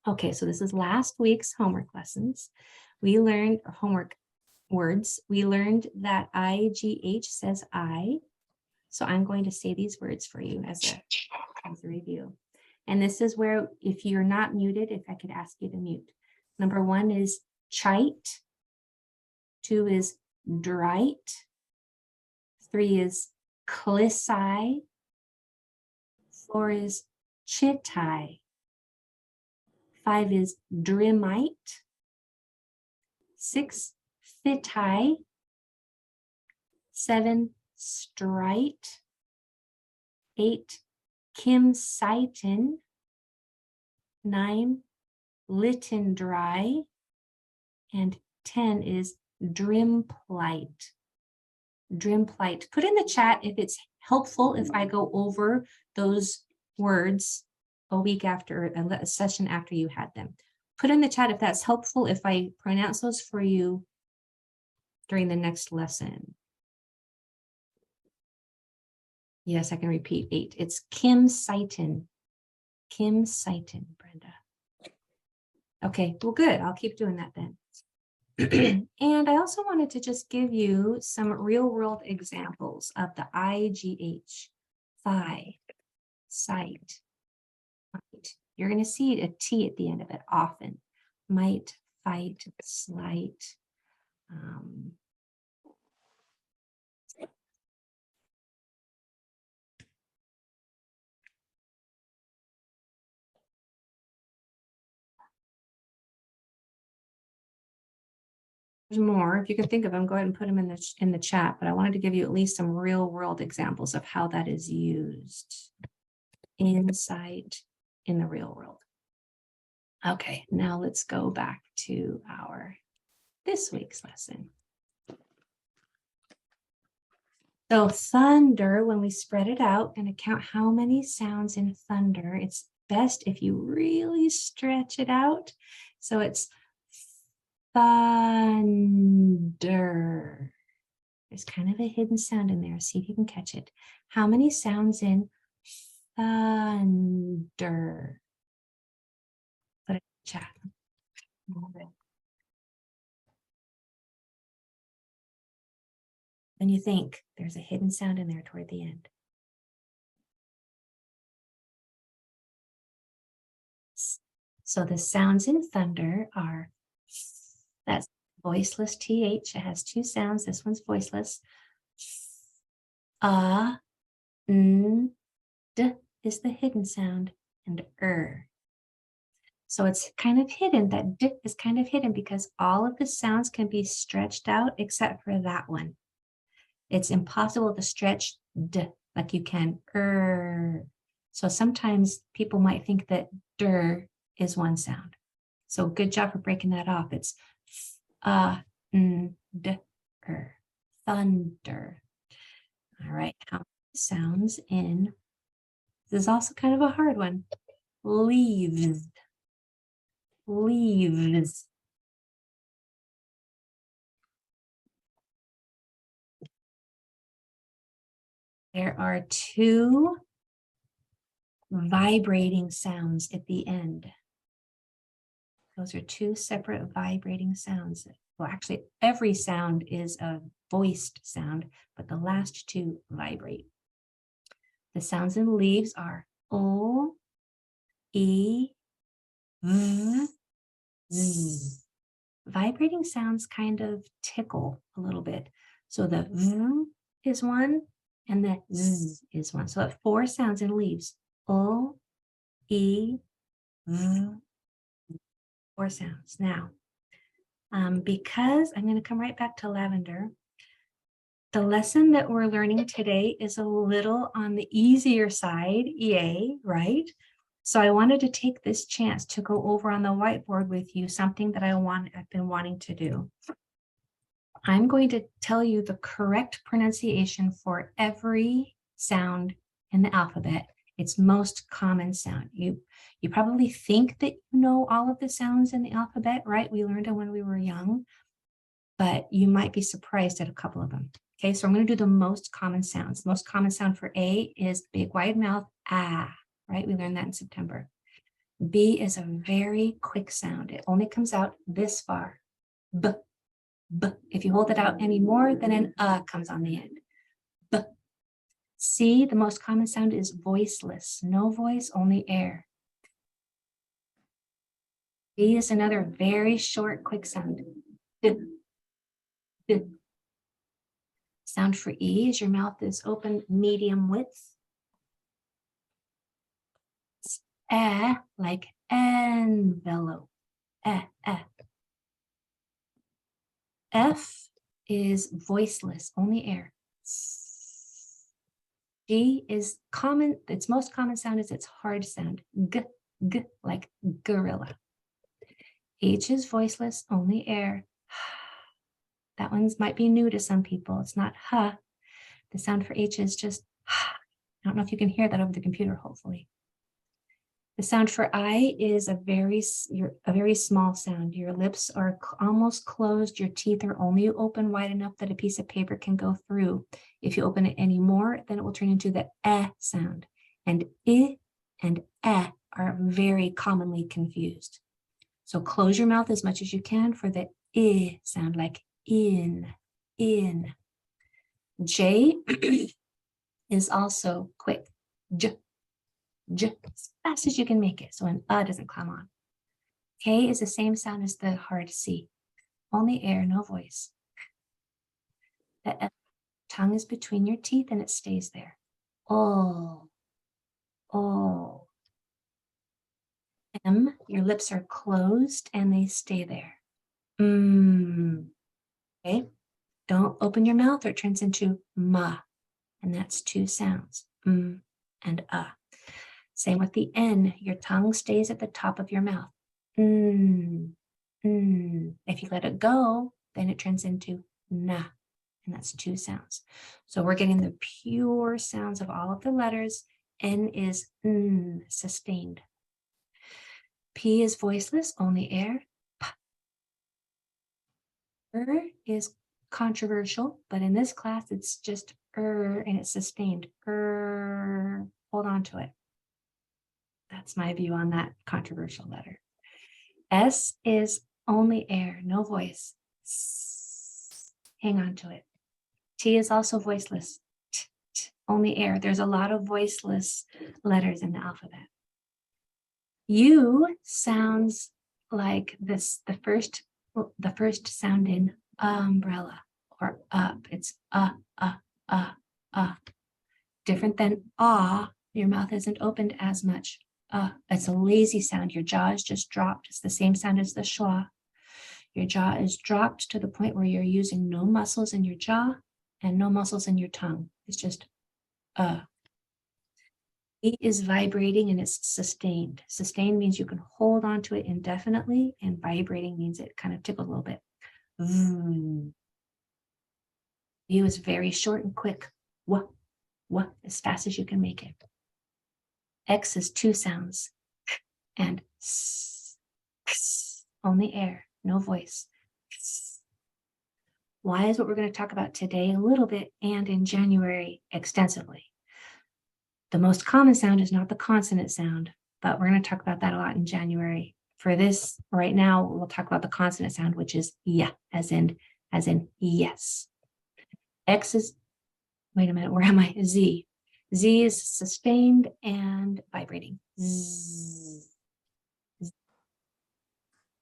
Okay, so this is last week's homework lessons. We learned homework words. We learned that IGH says I. So I'm going to say these words for you as a review. And this is where, if you're not muted, if I could ask you to mute. Number 1 is chite. 2 is drite. 3 is clissi. 4 is chitai. 5 is drimite. 6, phytai. 7, strite. 8, kimsitin. 9, litindry. And 10 is drimplite. Drimplite. Put in the chat if it's helpful if I go over those words a week after, a session after you had them. Put in the chat if that's helpful, if I pronounce those for you during the next lesson. Yes, I can repeat 8. It's kimsitin. Kimsitin, Brenda. Okay, well, good. I'll keep doing that then. And I also wanted to just give you some real-world examples of the IGH, thigh, sight, might. You're going to see a T at the end of it often. Might, fight, slight. There's more. If you can think of them, go ahead and put them in the chat. But I wanted to give you at least some real-world examples of how that is used inside in the real world. Okay, now let's go back to this week's lesson. So thunder, when we spread it out and count how many sounds in thunder, it's best if you really stretch it out. So it's thunder. There's kind of a hidden sound in there. See if you can catch it. How many sounds in thunder? Put it in the chat. When you think there's a hidden sound in there toward the end. So the sounds in thunder are, that's voiceless TH. It has 2 sounds. This one's voiceless. N, D is the hidden sound, and So it's kind of hidden. That D is kind of hidden because all of the sounds can be stretched out except for that one. It's impossible to stretch D like you can So sometimes people might think that der is one sound. So good job for breaking that off. It's thunder. All right, how many sounds in? This is also kind of a hard one. Leaves. Leaves. There are 2 vibrating sounds at the end. Those are 2 separate vibrating sounds. Well, actually, every sound is a voiced sound, but the last 2 vibrate. The sounds in leaves are O, E, V, Z. Vibrating sounds kind of tickle a little bit. So the V is one, and the Z is one. So 4 sounds in leaves. O, E, V, 4 sounds. Now, because I'm going to come right back to lavender, the lesson that we're learning today is a little on the easier side, yay, right? So I wanted to take this chance to go over on the whiteboard with you something that I've been wanting to do. I'm going to tell you the correct pronunciation for every sound in the alphabet. Its most common sound. You probably think that you know all of the sounds in the alphabet, right? We learned them when we were young, but you might be surprised at a couple of them. Okay, so I'm going to do the most common sounds. The most common sound for A is big wide mouth, ah, right? We learned that in September. B is a very quick sound. It only comes out this far. B, B. If you hold it out any more, then an comes on the end. B. C, the most common sound is voiceless. No voice, only air. D is another very short, quick sound. D, D. Sound for E is your mouth is open medium width. It's like envelope. F is voiceless, only air. G is common, its most common sound is its hard sound. G, like gorilla. H is voiceless, only air. That one might be new to some people. It's not ha. The sound for H is just ha. I don't know if you can hear that over the computer, hopefully. The sound for I is a very small sound. Your lips are almost closed. Your teeth are only open wide enough that a piece of paper can go through. If you open it any more, then it will turn into the sound. And I and are very commonly confused. So close your mouth as much as you can for the I sound, like in. J is also quick. J, as fast as you can make it, so an doesn't come on. K is the same sound as the hard C. Only air, no voice. The tongue is between your teeth and it stays there. Oh. M, your lips are closed and they stay there. Okay. Don't open your mouth or it turns into ma. And that's two sounds. And Same with the N. Your tongue stays at the top of your mouth. If you let it go, then it turns into na. And that's two sounds. So we're getting the pure sounds of all of the letters. N is sustained. P is voiceless, only air. R is controversial, but in this class, it's just and it's sustained. Hold on to it. That's my view on that controversial letter. S is only air, no voice. Hang on to it. T is also voiceless, only air. There's a lot of voiceless letters in the alphabet. U sounds like this, the first sound in umbrella or up. It's different than your mouth isn't opened as much. It's a lazy sound. Your jaw is just dropped. It's the same sound as the schwa. Your jaw is dropped to the point where you're using no muscles in your jaw and no muscles in your tongue. It's just E is vibrating and it's sustained. Sustained means you can hold on to it indefinitely, and vibrating means it kind of tickles a little bit. U is very short and quick. What, as fast as you can make it. X is two sounds, and only air, no voice. Y is what we're going to talk about today a little bit and in January extensively. The most common sound is not the consonant sound, but we're going to talk about that a lot in January. For this, right now, we'll talk about the consonant sound, which is yeah, as in yes. X is, wait a minute, where am I? Z. Z is sustained and vibrating. Z.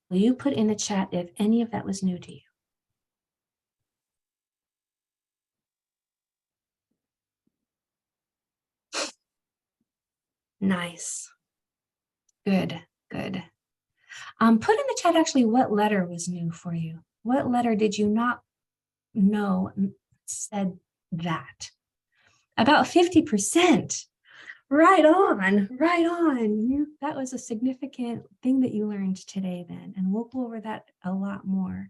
Will you put in the chat if any of that was new to you? Nice. Good. Put in the chat actually what letter was new for you. What letter did you not know said that? About 50%. Right on. That was a significant thing that you learned today then. And we'll go over that a lot more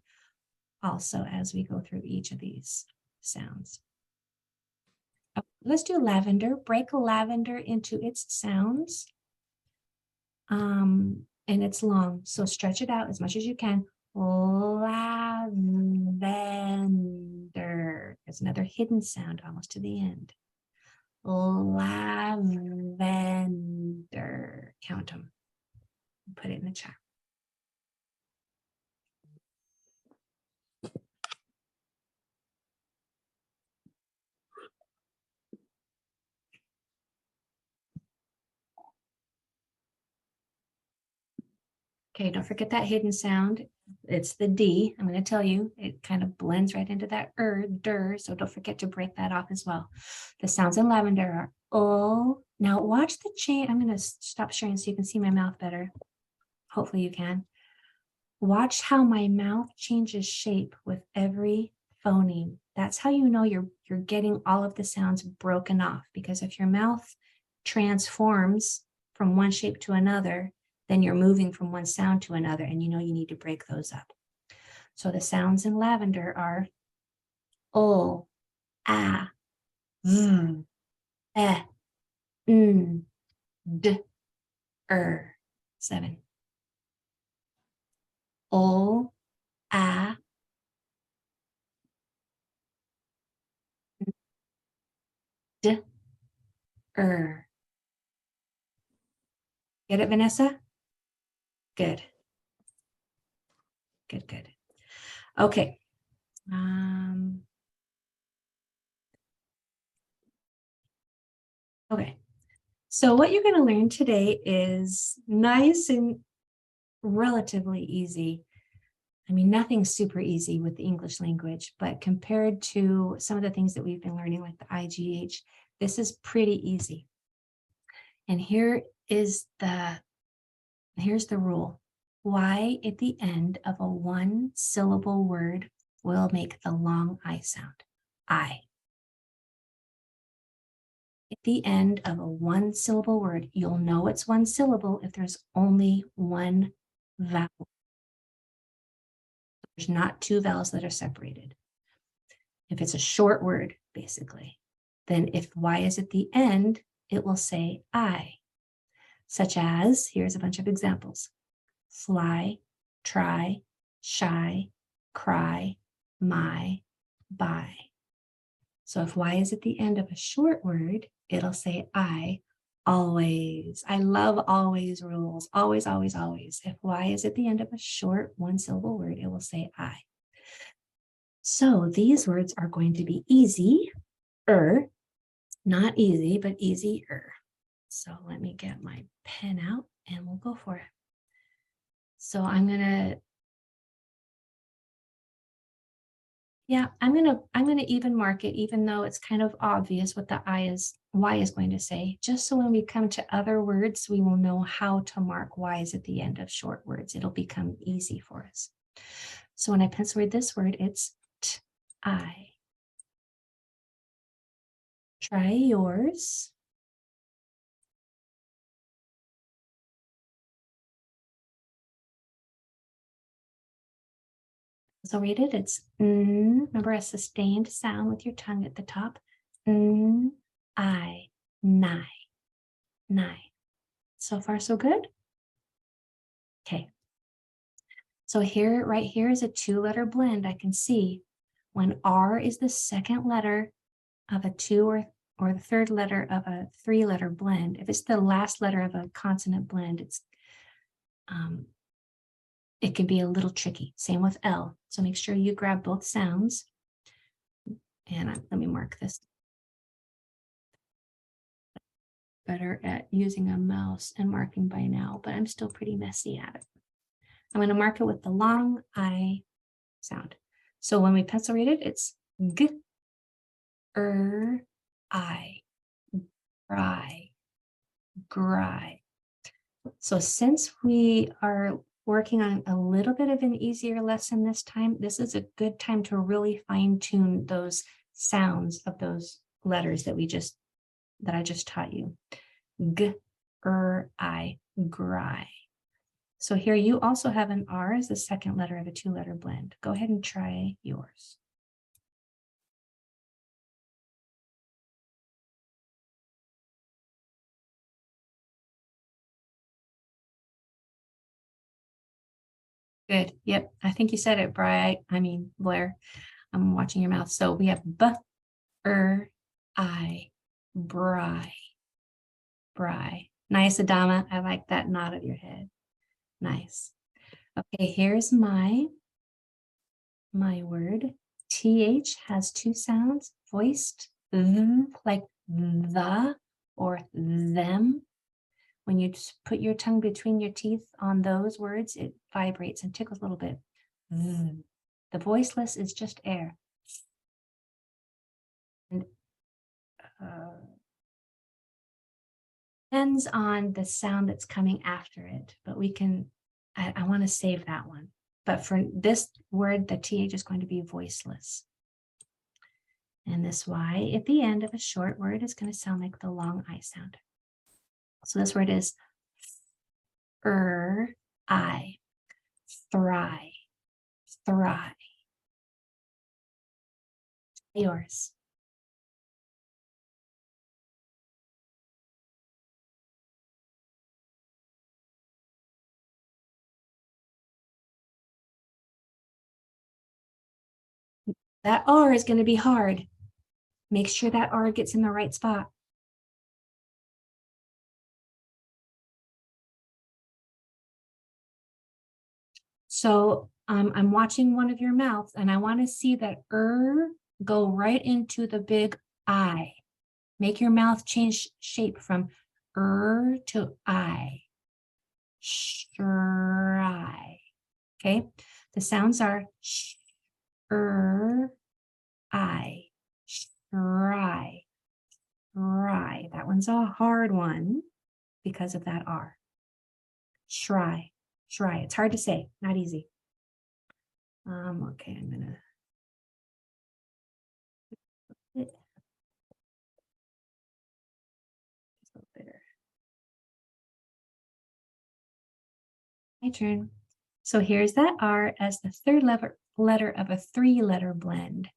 also as we go through each of these sounds. Okay, let's do lavender. Break lavender into its sounds. And it's long, so stretch it out as much as you can. Lavender. There's another hidden sound almost to the end. Lavender. Count them. Put it in the chat. Okay, don't forget that hidden sound. It's the D. I'm going to tell you, it kind of blends right into that der, so don't forget to break that off as well. The sounds in lavender are oh. Now watch the change. I'm going to stop sharing so you can see my mouth better. Hopefully you can. Watch how my mouth changes shape with every phoneme. That's how you know you're getting all of the sounds broken off, because if your mouth transforms from one shape to another, then you're moving from one sound to another, and you know you need to break those up. So the sounds in lavender are O, A, Z, E, N, D, 7. O, A, D, Get it, Vanessa? Good. Good, good. Okay. Okay. So what you're going to learn today is nice and relatively easy. I mean, nothing's super easy with the English language, but compared to some of the things that we've been learning, like the IGH, this is pretty easy. And here's the rule. Y at the end of a one-syllable word will make the long I sound. I. At the end of a one-syllable word, you'll know it's one syllable if there's only one vowel. There's not two vowels that are separated. If it's a short word, basically, then if Y is at the end, it will say I, such as, here's a bunch of examples: fly, try, shy, cry, my, buy. So if Y is at the end of a short word, it'll say I, always. I love always rules. Always, always, always. If Y is at the end of a short one-syllable word, it will say I. So these words are going to be easy-er, not easy, but easier. So let me get my pen out and we'll go for it. So I'm gonna even mark it, even though it's kind of obvious what the Y is going to say, just so when we come to other words, we will know how to mark Y's at the end of short words. It'll become easy for us. So when I pencil read this word, it's I. Try yours. So read it, it's remember a sustained sound with your tongue at the top. I, nigh. So far, so good? Okay. So here, right here is a two-letter blend. I can see when R is the second letter of a two or the third letter of a three-letter blend. If it's the last letter of a consonant blend, it can be a little tricky. Same with L. So make sure you grab both sounds. And let me mark this. Better at using a mouse and marking by now, but I'm still pretty messy at it. I'm going to mark it with the long I sound. So when we pencil read it, it's G, I, gry. So since we are working on a little bit of an easier lesson this time, this is a good time to really fine tune those sounds of those letters that I just taught you. G, I, gry. So here you also have an R as the second letter of a two-letter blend. Go ahead and try yours. Good. Yep. I think you said it, Blair. I'm watching your mouth. So we have B, I, bry. Nice, Adama. I like that nod of your head. Nice. Okay, here's my word. TH has two sounds, voiced, like the or them. When you just put your tongue between your teeth on those words, it vibrates and tickles a little bit. The voiceless is just air. And depends on the sound that's coming after it, but we can, I want to save that one. But for this word, the TH is going to be voiceless. And this Y at the end of a short word is going to sound like the long I sound. So this word is I, thry, thry. Yours. That R is going to be hard. Make sure that R gets in the right spot. So I'm watching one of your mouths and I want to see that go right into the big I. Make your mouth change shape from to I. Try. Okay. The sounds are I. Try. Try. That one's a hard one because of that R. Try. Try. It's hard to say, not easy. Okay, I'm gonna. My turn. So here's that R as the third letter of a three-letter blend.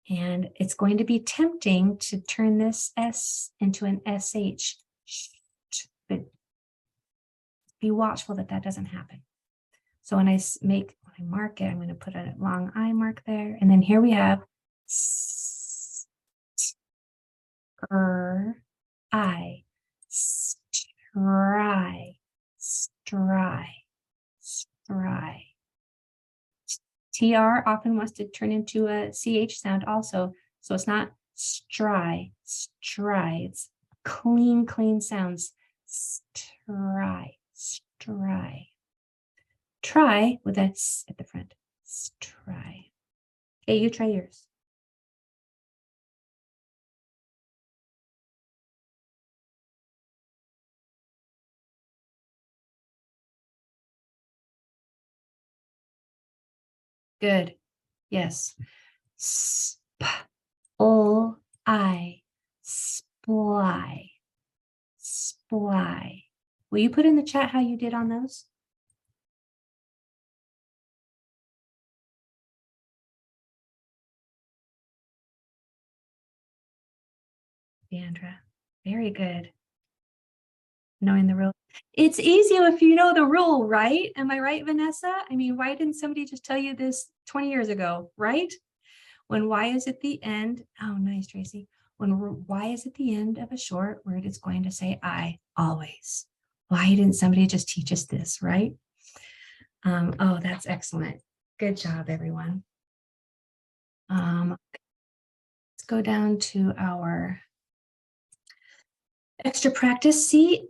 And it's going to be tempting to turn this S into an SH, but be watchful that that doesn't happen. So when I mark it, I'm going to put a long I mark there. And then here we have I, stry, stry, stry. TR often wants to turn into a CH sound also. So it's not stry, stry. It's clean, clean sounds. Stry, stry. Try with a S at the front. Try. Okay, you try yours. Good. Yes. I. Sply. Sply. Will you put in the chat how you did on those? Deandra. Very good. Knowing the rule. It's easy if you know the rule, right? Am I right, Vanessa? I mean, why didn't somebody just tell you this 20 years ago, right? When Y is at the end, oh, nice, Tracy. When Y is at the end of a short word, it's going to say I always. Why didn't somebody just teach us this, right? Oh, that's excellent. Good job, everyone. Let's go down to our extra practice. See,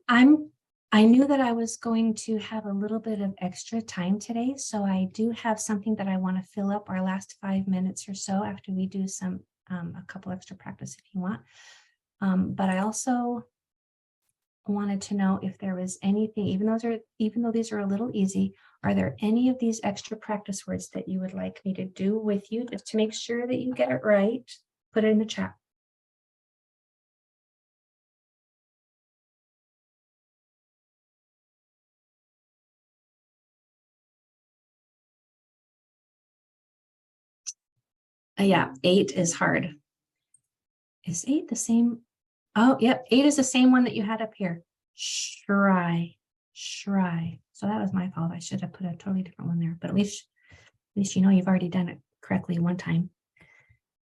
I knew that I was going to have a little bit of extra time today, so I do have something that I want to fill up our last 5 minutes or so after we do a couple extra practice if you want. But I also wanted to know if there was anything, even though these are a little easy, are there any of these extra practice words that you would like me to do with you just to make sure that you get it right? Put it in the chat. Yeah, 8 is hard. Is 8 the same? Oh, yep. 8 is the same one that you had up here. Shry. So that was my fault. I should have put a totally different one there, but at least you know you've already done it correctly one time.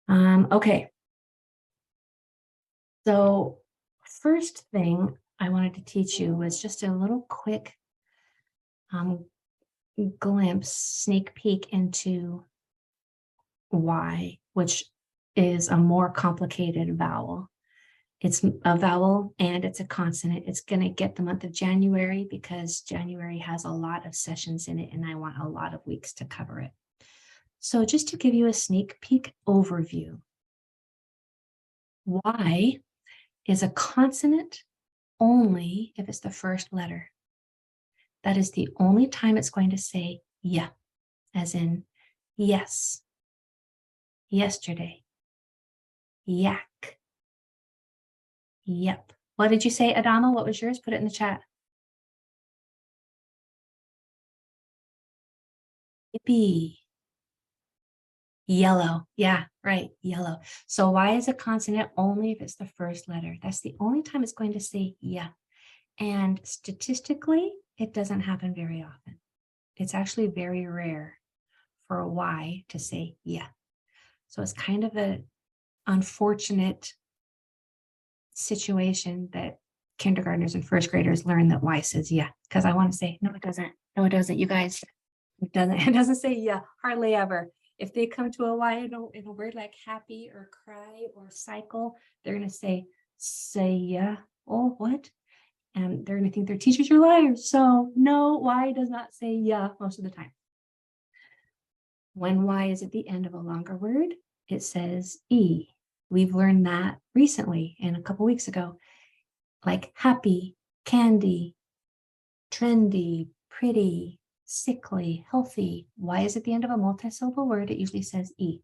Okay. So first thing I wanted to teach you was just a little quick glimpse, sneak peek into Y, which is a more complicated vowel. It's a vowel and it's a consonant. It's going to get the month of January because January has a lot of sessions in it and I want a lot of weeks to cover it. So just to give you a sneak peek overview, Y is a consonant only if it's the first letter. That is the only time it's going to say yeah, as in yes, yesterday, yak, yep. What did you say, Adama? What was yours? Put it in the chat. Yippee. Yellow. Yeah, right. Yellow. So Y is a consonant only if it's the first letter. That's the only time it's going to say yeah. And statistically, it doesn't happen very often. It's actually very rare for a Y to say yeah. So it's kind of an unfortunate situation that kindergartners and first graders learn that Y says yeah. Because I want to say, no, it doesn't. No, it doesn't. You guys, it doesn't say yeah, hardly ever. If they come to a Y in a word like happy or cry or cycle, they're going to say yeah. Oh, what? And they're going to think their teachers are liars. So no, Y does not say yeah most of the time. When Y is at the end of a longer word, it says E. We've learned that recently and a couple weeks ago, like happy, candy, trendy, pretty, sickly, healthy. Y is at the end of a multi-syllable word, it usually says E.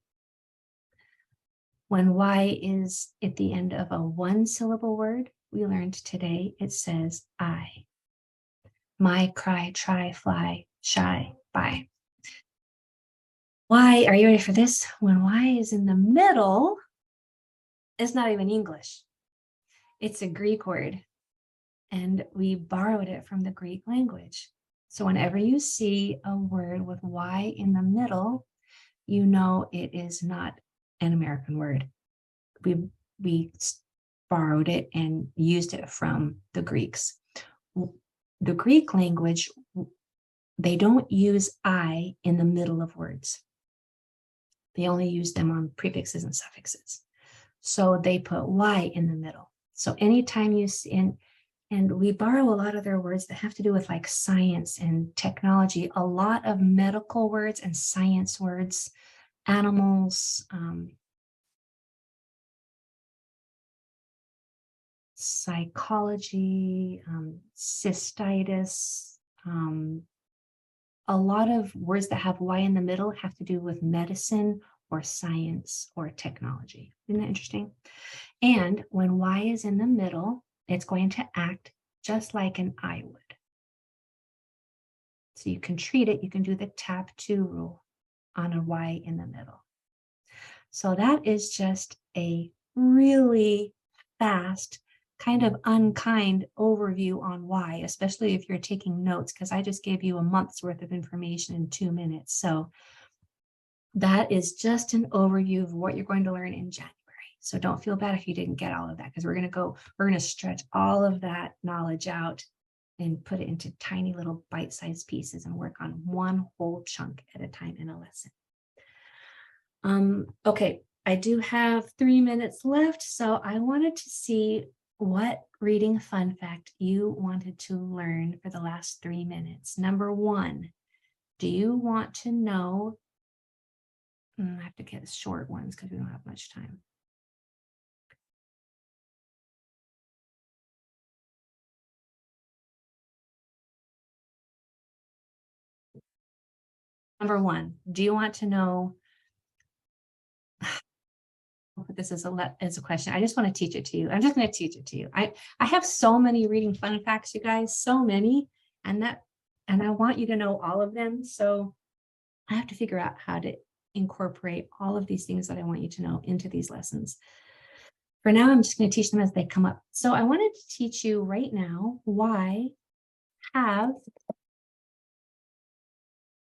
When Y is at the end of a one-syllable word, we learned today, it says I. My, cry, try, fly, shy, bye. Y, are you ready for this? When Y is in the middle, it's not even English. It's a Greek word, and we borrowed it from the Greek language. So whenever you see a word with Y in the middle, you know it is not an American word. We borrowed it and used it from the Greeks. The Greek language, they don't use I in the middle of words. They only use them on prefixes and suffixes. So they put Y in the middle. So anytime you see, and we borrow a lot of their words that have to do with like science and technology, a lot of medical words and science words, animals, psychology, cystitis, a lot of words that have Y in the middle have to do with medicine or science or technology. Isn't that interesting? And when Y is in the middle, it's going to act just like an I would. So you can treat it, you can do the tap two rule on a Y in the middle. So that is just a really fast, kind of unkind overview on Y, especially if you're taking notes, because I just gave you a month's worth of information in 2 minutes. So that is just an overview of what you're going to learn in January. So don't feel bad if you didn't get all of that, because we're going to stretch all of that knowledge out and put it into tiny little bite-sized pieces and work on one whole chunk at a time in a lesson. Okay, I do have 3 minutes left, so I wanted to see what reading fun fact you wanted to learn for the last 3 minutes. Number 1, do you want to know? I have to get short ones because we don't have much time. Number 1, do you want to know? I'll put this as a question. I just want to teach it to you. I'm just going to teach it to you. I have so many reading fun facts, you guys, so many, and I want you to know all of them. So I have to figure out how to incorporate all of these things that I want you to know into these lessons. For now, I'm just going to teach them as they come up. So I wanted to teach you right now why have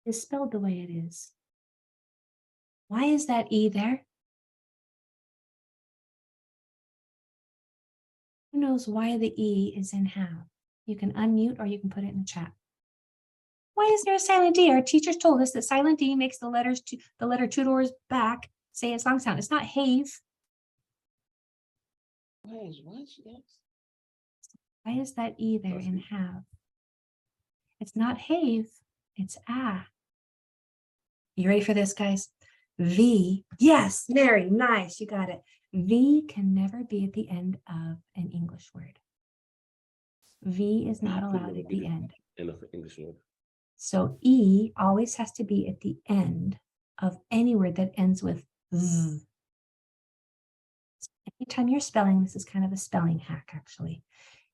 is spelled the way it is. Why is that E there? Who knows why the E is in have? You can unmute or you can put it in the chat. Why is there a silent D? Our teachers told us that silent D makes the letter two doors back say its long sound. It's not have. Why is what? Yes. Why is that E there in have? It's not have, it's ah. You ready for this, guys? V, yes, Mary, nice, you got it. V can never be at the end of an English word. V is not allowed at the end. In an English word. So E always has to be at the end of any word that ends with Z. Anytime you're spelling, this is kind of a spelling hack, actually.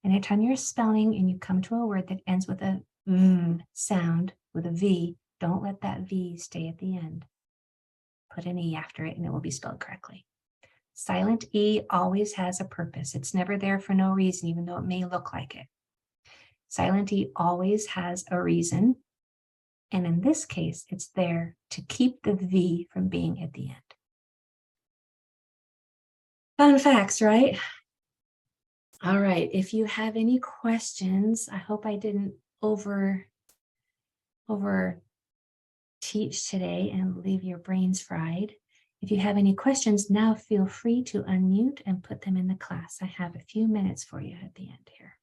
Anytime you're spelling and you come to a word that ends with a V sound, with a V, don't let that V stay at the end. Put an E after it and it will be spelled correctly. Silent E always has a purpose. It's never there for no reason, even though it may look like it. Silent E always has a reason. And in this case, it's there to keep the V from being at the end. Fun facts, right? All right, if you have any questions, I hope I didn't over teach today and leave your brains fried. If you have any questions, now feel free to unmute and put them in the class. I have a few minutes for you at the end here.